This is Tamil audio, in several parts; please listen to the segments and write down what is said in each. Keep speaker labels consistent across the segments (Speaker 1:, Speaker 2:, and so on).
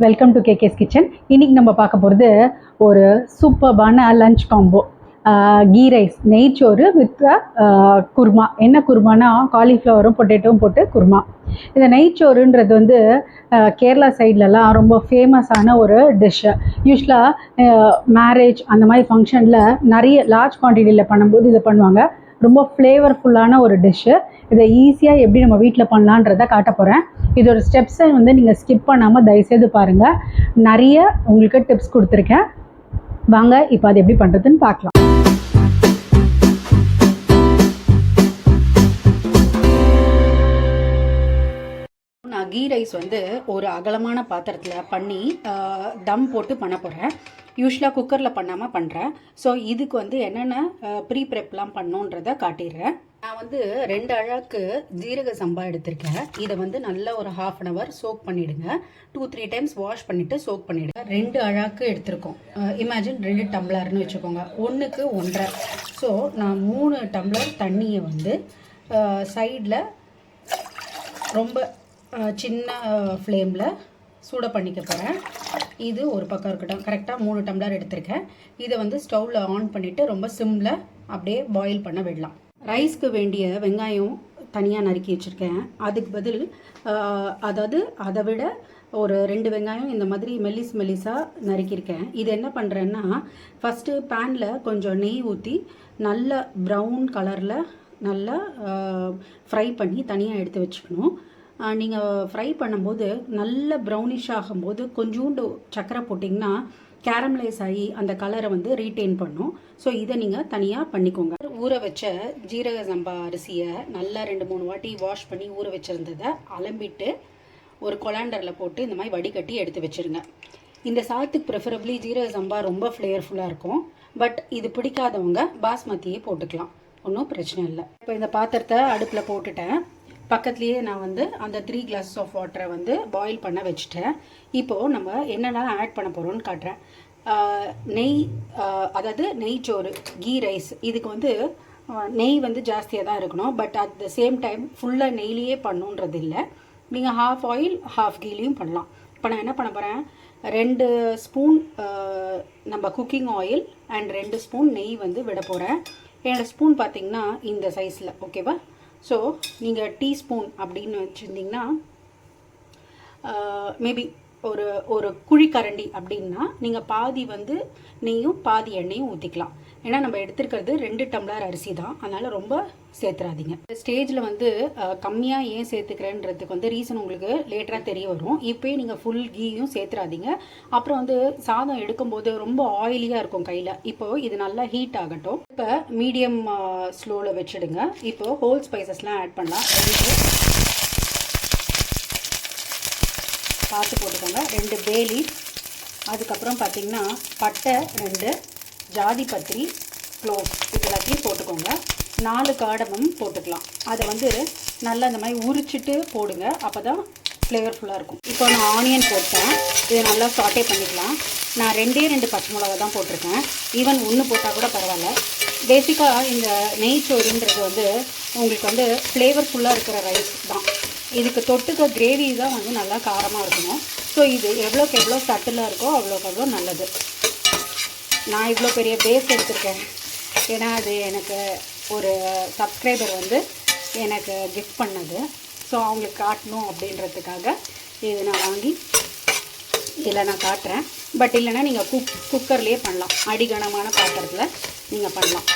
Speaker 1: Welcome to KKS kitchen. இன்றைக்கி நம்ம பார்க்க போகிறது ஒரு சூப்பர்பான லஞ்ச் காம்போ. கீ ரைஸ், நெய்ச்சோறு வித் குருமா. என்ன குருமானா காலிஃப்ளவரும் பொட்டேட்டோவும் போட்டு குருமா. இந்த நெய்ச்சோறுன்றது வந்து கேரளா சைட்லலாம் ரொம்ப ஃபேமஸான ஒரு டிஷ்ஷு. யூஸ்வலாக மேரேஜ் அந்த மாதிரி ஃபங்க்ஷனில் நிறைய லார்ஜ் குவான்டிட்டியில் பண்ணும்போது இதை பண்ணுவாங்க. ரொம்ப ஃப்ளேவர்ஃபுல்லான ஒரு டிஷ்ஷு. இதை ஈஸியாக எப்படி நம்ம வீட்டில் பண்ணலான்றதை காட்ட போகிறேன். இதோட ஸ்டெப்ஸை வந்து நீங்கள் ஸ்கிப் பண்ணாமல் தயவுசெய்து பாருங்கள். நிறைய உங்களுக்கு டிப்ஸ் கொடுத்துருக்கேன். வாங்க இப்போ அது எப்படி பண்ணுறதுன்னு பார்க்கலாம். நான் கீ ரைஸ் வந்து ஒரு அகலமான பாத்திரத்தில் பண்ணி தம் போட்டு பண்ண போகிறேன். யூஸ்வலாக குக்கரில் பண்ணாமல் பண்ணுறேன். ஸோ இதுக்கு வந்து என்னென்ன ப்ரீ ப்ரெப்லாம் பண்ணோன்றதை காட்டிடுறேன். நான் வந்து 2 அழகு ஜீரக சம்பா எடுத்திருக்கேன். இதை வந்து நல்லா ஒரு 1/2 அன் ஹவர் சோக் பண்ணிவிடுங்க. 2-3 டைம்ஸ் வாஷ் பண்ணிவிட்டு சோக் பண்ணிவிடுங்க. 2 அழகு எடுத்திருக்கோம். இமேஜின் 2 டம்ளர்னு வச்சுக்கோங்க. 1க்கு 1.5. ஸோ நான் 3 டம்ளர் தண்ணியை வந்து சைடில் ரொம்ப சின்ன ஃப்ளேமில் சூட பண்ணிக்க போகிறேன். இது ஒரு பக்கம் இருக்கட்டும். கரெக்டாக 3 டம்ளர் எடுத்திருக்கேன். இதை வந்து ஸ்டவ்வில் ஆன் பண்ணிவிட்டு ரொம்ப சிம்மில் அப்படியே பாயில் பண்ண விடலாம். ரைஸ்க்கு வேண்டிய வெங்காயம் தனியாக நறுக்கி வச்சுருக்கேன். அதுக்கு பதில் அதாவது அதை விட ஒரு 2 வெங்காயம் இந்த மாதிரி மெல்லிஸாக நறுக்கியிருக்கேன். இது என்ன பண்ணுறேன்னா, ஃபஸ்ட்டு பேனில் கொஞ்சம் நெய் ஊற்றி நல்ல ப்ரௌன் கலரில் நல்லா ஃப்ரை பண்ணி தனியாக எடுத்து வச்சுக்கணும். நீங்கள் ஃப்ரை பண்ணும்போது நல்ல ப்ரௌனிஷ் ஆகும்போது கொஞ்சோண்டு சர்க்கரை போட்டிங்கன்னா கேரமலைஸ் ஆகி அந்த கலரை வந்து ரீட்டைன் பண்ணும். ஸோ இதை நீங்கள் தனியாக பண்ணிக்கோங்க. ஊற வச்ச ஜீரக சம்பா அரிசியை நல்லா 2-3 வாட்டி வாஷ் பண்ணி ஊற வச்சுருந்ததை அலம்பிட்டு ஒரு கொலாண்டரில் போட்டு இந்த மாதிரி வடிகட்டி எடுத்து வச்சுருங்க. இந்த சாதத்துக்கு ப்ரிஃபரபிளி ஜீரக சம்பா ரொம்ப ஃப்ளேவர்ஃபுல்லாக இருக்கும். பட் இது பிடிக்காதவங்க பாஸ்மதியே போட்டுக்கலாம், ஒன்றும் பிரச்சனை இல்லை. இப்போ இந்த பாத்திரத்தை அடுப்பில் போட்டுட்டேன். பக்கத்துலேயே நான் வந்து அந்த 3 glasses ஆஃப் வாட்டரை வந்து பாயில் பண்ண வச்சுட்டேன். இப்போது நம்ம என்னென்ன ஆட் பண்ண போகிறோம்னு காட்டுறேன். நெய், அதாவது நெய்ச்சோறு, கீ ரைஸ். இதுக்கு வந்து நெய் வந்து ஜாஸ்தியாக தான் இருக்கணும். But at the same time ஃபுல்லாக நெய்லேயே பண்ணுன்றது இல்லை. நீங்கள் 1/2 ஆயில் 1/2 கீலையும் பண்ணலாம். இப்போ நான் என்ன பண்ண போகிறேன், 2 ஸ்பூன் நம்ம குக்கிங் ஆயில் அண்ட் 2 ஸ்பூன் நெய் வந்து விட போகிறேன். என்னோடய ஸ்பூன் பார்த்திங்கன்னா இந்த சைஸில், ஓகேவா? ஸோ நீங்கள் டீஸ்பூன் அப்படின்னு வச்சுருந்தீங்கன்னா மேபி ஒரு குழிக்கரண்டி அப்படின்னா நீங்கள் பாதி வந்து நெய்யும் பாதி எண்ணெயும் ஊற்றிக்கலாம். ஏன்னா நம்ம எடுத்துருக்கிறது 2 டம்ளர் அரிசி தான், அதனால் ரொம்ப சேர்த்துறாதீங்க. இந்த ஸ்டேஜில் வந்து கம்மியாக ஏன் சேர்த்துக்கிறேன்றதுக்கு வந்து ரீசன் உங்களுக்கு லேட்டராக தெரிய வரும். இப்போயே நீங்கள் ஃபுல் கீயும் சேர்த்துறாதீங்க. அப்புறம் வந்து சாதம் எடுக்கும்போது ரொம்ப ஆயிலியாக இருக்கும் கையில். இப்போது இது நல்லா ஹீட் ஆகட்டும். இப்போ மீடியம் ஸ்லோவில் வச்சுடுங்க. இப்போது ஹோல் ஸ்பைசஸ்லாம் ஆட் பண்ணலாம். பார்த்து போட்டுக்கோங்க. 2 பே லீஃப், அதுக்கப்புறம் பார்த்திங்கன்னா பட்டை 2, ஜாதி பத்திரி, க்ளோவ், இது எல்லாத்தையும் போட்டுக்கோங்க. 4 காடமம் போட்டுக்கலாம். அதை வந்து நல்லா இந்த மாதிரி உரிச்சிட்டு போடுங்க, அப்போ தான் ஃப்ளேவர்ஃபுல்லாக இருக்கும். இப்போ நான் ஆனியன் போட்டேன். இதை நல்லா சாட்டே பண்ணிக்கலாம். நான் 2 பச்சை மிளகா தான் போட்டிருக்கேன். ஈவன் 1 போட்டால் கூட பரவாயில்ல. பேசிக்காக இந்த நெய்ச்சோறுன்றது வந்து உங்களுக்கு வந்து ஃப்ளேவர்ஃபுல்லாக இருக்கிற ரைஸ் தான். இதுக்கு தொட்டுக்க கிரேவி தான் வந்து நல்லா காரமாக இருக்கணும். ஸோ இது எவ்வளோக்கு எவ்வளோ சட்டிலாக இருக்கோ அவ்வளோக்கு அவ்வளோ நல்லது. நான் இவ்வளோ பெரிய பேஸ் எடுத்திருக்கேன். ஏன்னா அது எனக்கு ஒரு சப்ஸ்கிரைபர் வந்து எனக்கு கிஃப்ட் பண்ணது. ஸோ அவங்களுக்கு காட்டணும் அப்படின்றதுக்காக இது நான் வாங்கி இதில் நான் காட்டுறேன். பட் இல்லைன்னா நீங்கள் குக்கர்லேயே பண்ணலாம். அடிகனமான பாத்திரத்தில் நீங்கள் பண்ணலாம்.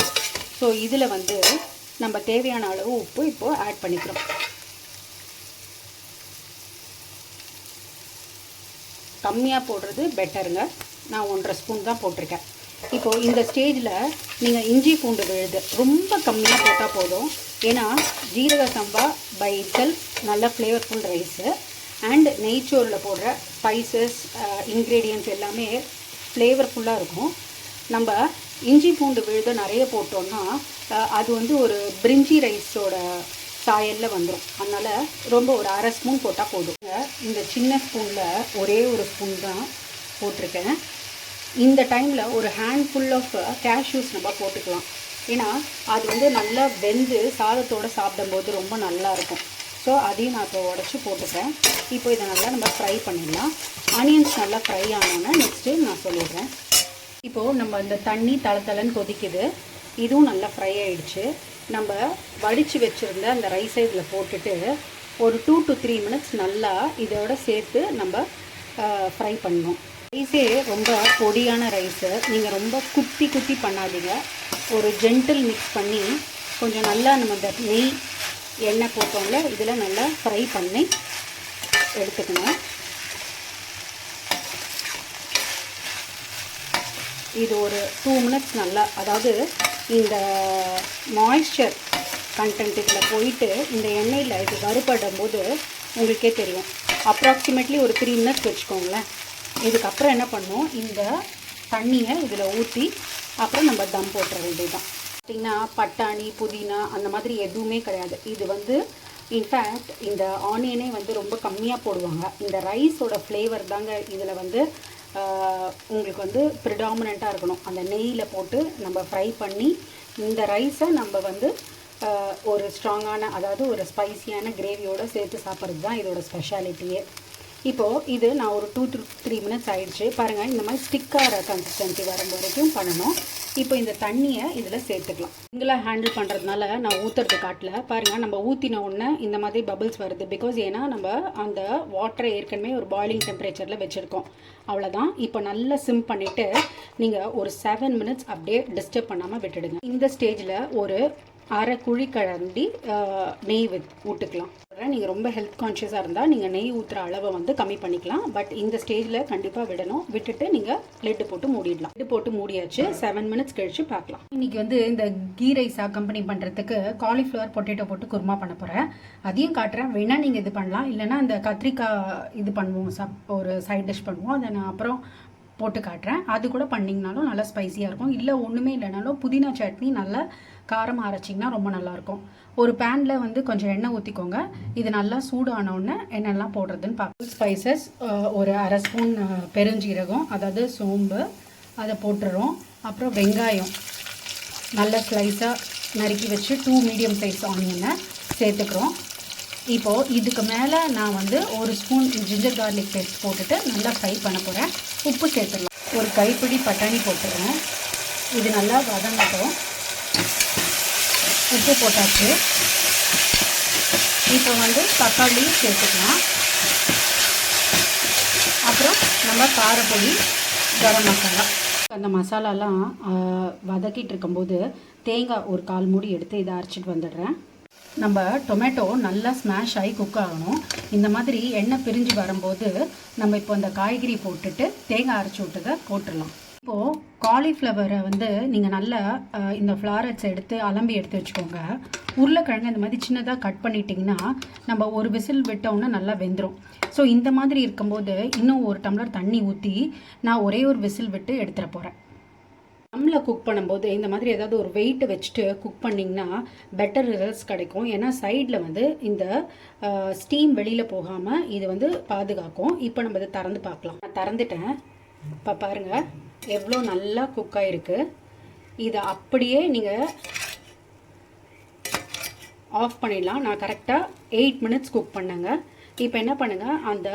Speaker 1: ஸோ இதில் வந்து நம்ம தேவையான அளவு உப்பு இப்போது ஆட் பண்ணிக்கிறோம். கம்மியாக போடுறது பெட்டருங்க. நான் 1.5 ஸ்பூன் தான் போட்டிருக்கேன். இப்போது இந்த ஸ்டேஜில் நீங்கள் இஞ்சி பூண்டு விழுது ரொம்ப கம்மியாக போட்டால் போதும். ஏன்னா ஜீரக சம்பா பை இட்செல்ஃப் நல்ல ஃப்ளேவர்ஃபுல் ரைஸு. அண்ட் நெய்ச்சோறில் போடுற ஸ்பைசஸ் இன்க்ரீடியன்ட்ஸ் எல்லாமே ஃப்ளேவர்ஃபுல்லாக இருக்கும். நம்ம இஞ்சி பூண்டு விழுது நிறைய போட்டோன்னா அது வந்து ஒரு பிரிஞ்சி ரைஸோட சாயலில் வந்துடும். அதனால் ரொம்ப ஒரு 1/2 ஸ்பூன் போட்டால் போதும். இந்த சின்ன ஸ்பூனில் ஒரே ஒரு ஸ்பூன் தான் போட்டிருக்கேன். இந்த டைமில் ஒரு ஹேண்ட்ஃபுல் ஆஃப் கேஷ்யூஸ் நம்ம போட்டுக்கலாம். ஏன்னா அது வந்து நல்லா வெந்து சாதத்தோடு சாப்பிடும்போது ரொம்ப நல்லாயிருக்கும். ஸோ அதையும் நான் இப்போ உடச்சி போட்டுக்கிறேன். இப்போ இதை நல்லா நம்ம ஃப்ரை பண்ணிடலாம். ஆனியன்ஸ் நல்லா ஃப்ரை ஆனோன்னா நெக்ஸ்ட்டு நான் சொல்லிடுறேன். இப்போது நம்ம இந்த தண்ணி தளன்னு கொதிக்குது. இதுவும் நல்லா ஃப்ரை ஆகிடுச்சு. நம்ம வடித்து வச்சுருந்த அந்த ரைஸை இதில் போட்டுட்டு ஒரு 2 to 3 மினிட்ஸ் நல்லா இதோட சேர்த்து நம்ம ஃப்ரை பண்ணணும். ரைஸே ரொம்ப பொடியான ரைஸு, நீங்கள் ரொம்ப குட்டி பண்ணாதீங்க. ஒரு ஜென்டில் மிக்ஸ் பண்ணி கொஞ்சம் நல்லா நம்ம இந்த நெய் எண்ணெய் போட்டோம்ல இதில் நல்லா ஃப்ரை பண்ணி எடுத்துக்கணும். இது ஒரு 2 மினிட்ஸ் நல்லா, அதாவது இந்த மாய்ஸ்சர் கண்டென்ட் இதில் போயிட்டு இந்த எண்ணெயில் இது வறுபடும் போது உங்களுக்கே தெரியும். அப்ராக்சிமேட்லி ஒரு 3 மினிட்ஸ் வச்சுக்கோங்களேன். இதுக்கப்புறம் என்ன பண்ணணும், இந்த தண்ணியை இதில் ஊற்றி அப்புறம் நம்ம தம் போட்டுற வேண்டியது தான். பார்த்திங்கன்னா பட்டாணி புதினா அந்த மாதிரி எதுவுமே கிடையாது. இது வந்து இன்ஃபேக்ட் இந்த ஆனியனே வந்து ரொம்ப கம்மியாக போடுவாங்க. இந்த ரைஸோட ஃப்ளேவர் தாங்க இதில் வந்து உங்களுக்கு வந்து ப்ரிடாமினண்ட்டாக இருக்கணும். அந்த நெய்யில் போட்டு நம்ம ஃப்ரை பண்ணி இந்த ரைஸை நம்ம வந்து ஒரு ஸ்ட்ராங்கான, அதாவது ஒரு ஸ்பைசியான கிரேவியோடு சேர்த்து சாப்பிட்றது தான் இதோட ஸ்பெஷாலிட்டியே. இப்போது இது நான் ஒரு 2 to 3 மினிட்ஸ் ஆகிடுச்சு. பாருங்கள், இந்த மாதிரி ஸ்டிக்காகிற கன்சிஸ்டன்சி வரும் வரைக்கும் பண்ணணும். இப்போ இந்த தண்ணியை இதில் சேர்த்துக்கலாம். சிங்கிளாக ஹேண்டில் பண்ணுறதுனால நான் ஊற்றுறது காட்டல. பாருங்கள், நம்ம ஊற்றின உடனே இந்த மாதிரி பபிள்ஸ் வருது. பிகாஸ் ஏன்னா நம்ம அந்த வாட்டரை ஏற்கனவே ஒரு பாயிலிங் டெம்பரேச்சரில் வச்சுருக்கோம். அவ்வளோதான். இப்போ நல்லா சிம் பண்ணிவிட்டு நீங்கள் ஒரு 7 மினிட்ஸ் அப்படியே டிஸ்டர்ப் பண்ணாமல் விட்டுடுங்க. இந்த ஸ்டேஜில் ஒரு அரை குழி கரண்டி நெய் ஊட்டுக்கலாம். நீங்கள் ரொம்ப ஹெல்த் கான்ஷியஸாக இருந்தால் நீங்கள் நெய் ஊற்றுற அளவை வந்து கம்மி பண்ணிக்கலாம். பட் இந்த ஸ்டேஜில் கண்டிப்பாக விடணும். விட்டுட்டு நீங்கள் லெட்டு போட்டு மூடிடலாம். லெட்டு போட்டு மூடியாச்சு. 7 மினிட்ஸ் கழித்து பார்க்கலாம். இன்றைக்கி வந்து இந்த கீ ரைஸ் அக்கம்பெனி பண்ணுறதுக்கு காலிஃப்ளவர் பொட்டேட்டோ போட்டு குருமா பண்ண போகிறேன். அதையும் காட்டுறேன். வேணால் நீங்கள் இது பண்ணலாம். இல்லைனா இந்த கத்திரிக்காய் இது பண்ணுவோம், ஒரு சைட் டிஷ் பண்ணுவோம். அதை நான் அப்புறம் போட்டு காட்டுறேன். அது கூட பண்ணிங்கனாலும் நல்லா ஸ்பைஸியாக இருக்கும். இல்லை ஒன்றுமே இல்லைனாலும் புதினா சட்னி நல்லா காரமாக அரைச்சிங்கன்னா ரொம்ப நல்லாயிருக்கும். ஒரு பேனில் வந்து கொஞ்சம் எண்ணெய் ஊற்றிக்கோங்க. இது நல்லா சூடானோடனே என்னெல்லாம் போடுறதுன்னு பார்ப்போம். ஸ்பைசஸ் ஒரு அரை ஸ்பூன் பெருஞ்சீரகம், அதாவது சோம்பு, அதை போட்டுறோம். அப்புறம் வெங்காயம் நல்ல ஸ்லைஸாக நறுக்கி வச்சு 2 மீடியம் சைஸ் ஆனியனை சேர்த்துக்கிறோம். இப்போது இதுக்கு மேலே நான் வந்து ஒரு ஸ்பூன் ஜிஞ்சர் கார்லிக் பேஸ்ட் போட்டுட்டு நல்லா ஃப்ரை பண்ண போகிறேன். உப்பு சேர்த்துடலாம். ஒரு கைப்பிடி பட்டாணி போட்டுருவேன். இது நல்லா வதங்கட்டும். உப்பு போட்டாச்சு. இப்போ வந்து தக்காளி சேர்த்துக்கலாம். அப்புறம் நம்ம காரப்பொடி, கரம் மசாலா. அந்த மசாலாலாம் வதக்கிட்டு இருக்கும்போது தேங்காய் ஒரு 1/4 மூடி எடுத்து இதை அரைச்சிட்டு வந்துடுறேன். நம்ம டொமேட்டோ நல்லா ஸ்மாஷ் ஆகி குக் ஆகணும். இந்த மாதிரி எண்ணெய் பிரிஞ்சு வரும்போது நம்ம இப்போ அந்த காய்கறி போட்டுட்டு தேங்காய் அரைச்சி விட்டதை போட்டுடலாம். இப்போது காலிஃப்ளவரை வந்து நீங்கள் நல்லா இந்த ஃப்ளாரட்ஸ் எடுத்து அலம்பி எடுத்து வச்சுக்கோங்க. உருளைக்கிழங்கு இந்த மாதிரி சின்னதாக கட் பண்ணிட்டிங்கன்னா நம்ம ஒரு விசில் விட்டோன்னா நல்லா வெந்துடும். ஸோ இந்த மாதிரி இருக்கும்போது இன்னும் ஒரு டம்ளர் தண்ணி ஊற்றி நான் ஒரே ஒரு விசில் விட்டு எடுத்துகிற போகிறேன். நம்மளை குக் பண்ணும்போது இந்த மாதிரி ஏதாவது ஒரு வெயிட்டை வச்சுட்டு குக் பண்ணிங்கன்னா பெட்டர் ரிசல்ட்ஸ் கிடைக்கும். ஏன்னா சைடில் வந்து இந்த ஸ்டீம் வெளியில் போகாமல் இது வந்து பாதுகாக்கும். இப்போ நம்ம இதை திறந்து பார்க்கலாம். நான் திறந்துட்டேன். இப்போ பாருங்கள் எவ்வளோ நல்லா குக் ஆகிருக்கு. இதை அப்படியே நீங்கள் ஆஃப் பண்ணிடலாம். நான் கரெக்டாக 8 மினிட்ஸ் குக் பண்ணேங்க. இப்போ என்ன பண்ணுங்கள், அந்த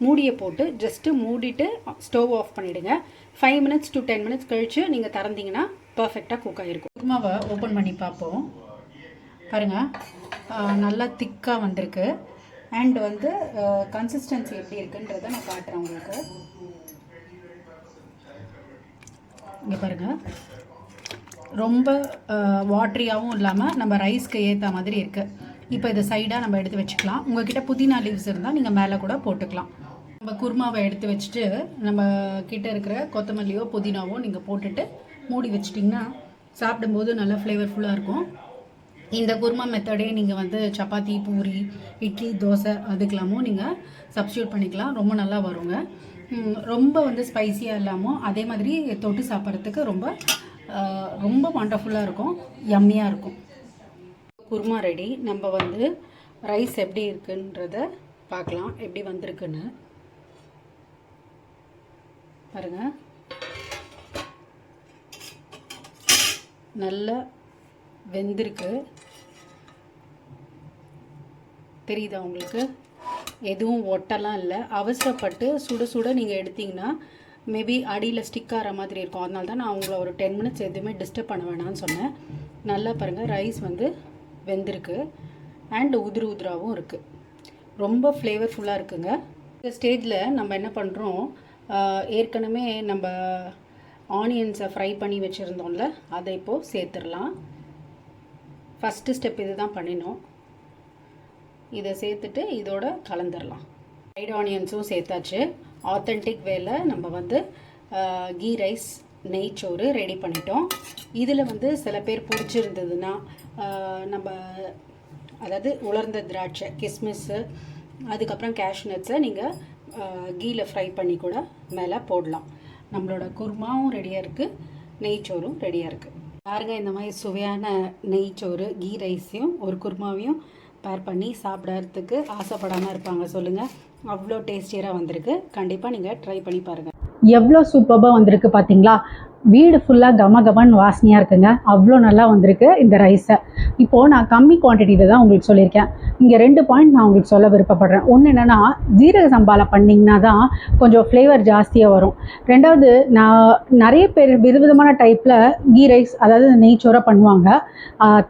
Speaker 1: மூடியை போட்டு ஜஸ்ட்டு மூடிட்டு ஸ்டவ் ஆஃப் பண்ணிவிடுங்க. 5 மினிட்ஸ் to 10 மினிட்ஸ் கழித்து நீங்கள் திறந்தீங்கன்னா பர்ஃபெக்டாக குக் ஆகிருக்கும். குருமாவை ஓப்பன் பண்ணி பார்ப்போம். பாருங்கள், நல்லா திக்காக வந்திருக்கு. அண்ட் வந்து கன்சிஸ்டன்சி எப்படி இருக்குன்றதை நான் காட்டுறேன் உங்களுக்கு. இங்கே பாருங்கள், ரொம்ப வாட்ரியாகவும் இல்லாமல் நம்ம ரைஸ்க்கு ஏற்ற மாதிரி இருக்குது. இப்போ இதை சைடாக நம்ம எடுத்து வச்சுக்கலாம். உங்கள்கிட்ட புதினா லீவ்ஸ் இருந்தால் நீங்கள் மேலே கூட போட்டுக்கலாம். நம்ம குருமாவை எடுத்து வச்சுட்டு நம்ம கிட்ட இருக்கிற கொத்தமல்லியோ புதினாவோ நீங்கள் போட்டுட்டு மூடி வச்சிட்டிங்கன்னா சாப்பிடும்போது நல்லா ஃப்ளேவர்ஃபுல்லாக இருக்கும். இந்த குருமா மெத்தடே நீங்கள் வந்து சப்பாத்தி, பூரி, இட்லி, தோசை அதுக்கெல்லாமும் நீங்கள் சப்ஸ்டியூட் பண்ணிக்கலாம். ரொம்ப நல்லா வருங்க. ரொம்ப வந்து ஸ்பைஸியாக இல்லாமல் அதே மாதிரி தொட்டு சாப்பிட்றதுக்கு ரொம்ப ரொம்ப வண்டர்ஃபுல்லாக இருக்கும், யம்மியாக இருக்கும். குருமா ரெடி. நம்ம வந்து ரைஸ் எப்படி இருக்குன்றத பார்க்கலாம், எப்படி வந்திருக்குன்னு பாருங்கள். நல்லா வெந்திருக்கு. தெரியுதா உங்களுக்கு? எதுவும் ஒட்டலாம் இல்லை. அவசரப்பட்டு சுட சுட நீங்கள் எடுத்திங்கன்னா மேபி அடியில் ஸ்டிக் ஆகிற மாதிரி இருக்கும். அதனால தான் நான் உங்களை ஒரு 10 மினிட்ஸ் எதுவுமே டிஸ்டர்ப் பண்ண வேணாம்னு சொன்னேன். நல்லா பாருங்கள், ரைஸ் வந்து வெந்திருக்கு அண்ட் உதிராகவும் இருக்குது. ரொம்ப ஃப்ளேவர்ஃபுல்லாக இருக்குங்க. இந்த ஸ்டேஜில் நம்ம என்ன பண்ணுறோம், ஏற்கனவே நம்ம ஆனியன்ஸை ஃப்ரை பண்ணி வச்சுருந்தோம்ல, அதை இப்போது சேர்த்துடலாம். ஃபஸ்ட்டு ஸ்டெப் இது தான் பண்ணினோம். இதை சேர்த்துட்டு இதோட கலந்துடலாம். ஃப்ரைட் ஆனியன்ஸும் சேர்த்தாச்சு. ஆத்தென்டிக் வேல நம்ம வந்து கீ ரைஸ் நெய்ச்சோறு ரெடி பண்ணிட்டோம். இதில் வந்து சில பேர் பிடிச்சிருந்ததுன்னா நம்ம அதாவது உலர்ந்த திராட்சை, கிஸ்மிஸ்ஸு, அதுக்கப்புறம் கேஷ்நட்ஸை நீங்கள் கீயில் ஃப்ரை பண்ணி கூட மேலே போடலாம். நம்மளோட குருமாவும் ரெடியாக இருக்குது, நெய்ச்சோறும் ரெடியாக இருக்குது. பாருங்க, இந்த மாதிரி சுவையான நெய்ச்சோறு கீ ரைஸையும் ஒரு குருமாவையும் பேர் பண்ணி சாப்பிட்றதுக்கு ஆசைப்படாமல் இருப்பாங்க சொல்லுங்கள். அவ்வளோ டேஸ்டியராக வந்திருக்கு. கண்டிப்பாக நீங்கள் ட்ரை பண்ணி பாருங்கள்.
Speaker 2: எவ்வளோ சூப்பராக வந்திருக்கு பார்த்தீங்களா? வீடு ஃபுல்லாக கமகமன் வாசனையாக இருக்குங்க. அவ்வளோ நல்லா வந்திருக்கு இந்த ரைஸை. இப்போது நான் கம்மி குவான்டிட்டியில் தான் உங்களுக்கு சொல்லியிருக்கேன். இங்கே 2 பாயிண்ட் நான் உங்களுக்கு சொல்ல விருப்பப்படுறேன். ஒன்று என்னென்னா, ஜீரக சம்பாவில் பண்ணிங்கன்னா தான் கொஞ்சம் ஃப்ளேவர் ஜாஸ்தியாக வரும். ரெண்டாவது, நான் நிறைய பேர் விதவிதமான டைப்பில் கீ ரைஸ் அதாவது நெய்ச்சோரை பண்ணுவாங்க.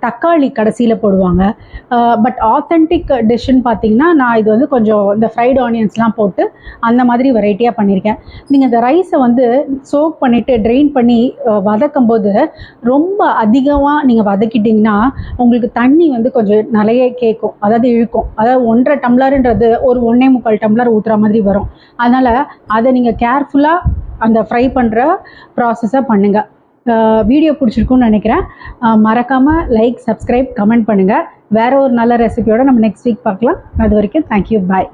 Speaker 2: தக்காளி கடைசியில் போடுவாங்க. பட் ஆத்தென்டிக் டிஷ்ஷுன்னு பார்த்தீங்கன்னா, நான் இது வந்து கொஞ்சம் இந்த ஃப்ரைட் ஆனியன்ஸ்லாம் போட்டு அந்த மாதிரி வெரைட்டியாக பண்ணியிருக்கேன். நீங்கள் இந்த ரைஸை வந்து சோக் பண்ணிவிட்டு ட்ரெயின் பண்ணி வதக்கும் போது ரொம்ப அதிகமாக நீங்கள் வதக்கிட்டிங்கன்னா உங்களுக்கு தண்ணி வந்து கொஞ்சம் நிறைய கேட்கும், அதாவது இழுக்கும். அதாவது 1.5 டம்ளருன்றது ஒரு 1.25 டம்ளர் ஊற்றுற மாதிரி வரும். அதனால் அதை நீங்கள் கேர்ஃபுல்லாக அந்த ஃப்ரை பண்ணுற ப்ராசஸை பண்ணுங்கள். வீடியோ பிடிச்சிருக்குன்னு நினைக்கிறேன். மறக்காமல் லைக், சப்ஸ்கிரைப், கமெண்ட் பண்ணுங்கள். வேறு ஒரு நல்ல ரெசிபியோடு நம்ம நெக்ஸ்ட் வீக் பார்க்கலாம். அது வரைக்கும் தேங்க்யூ, பாய்.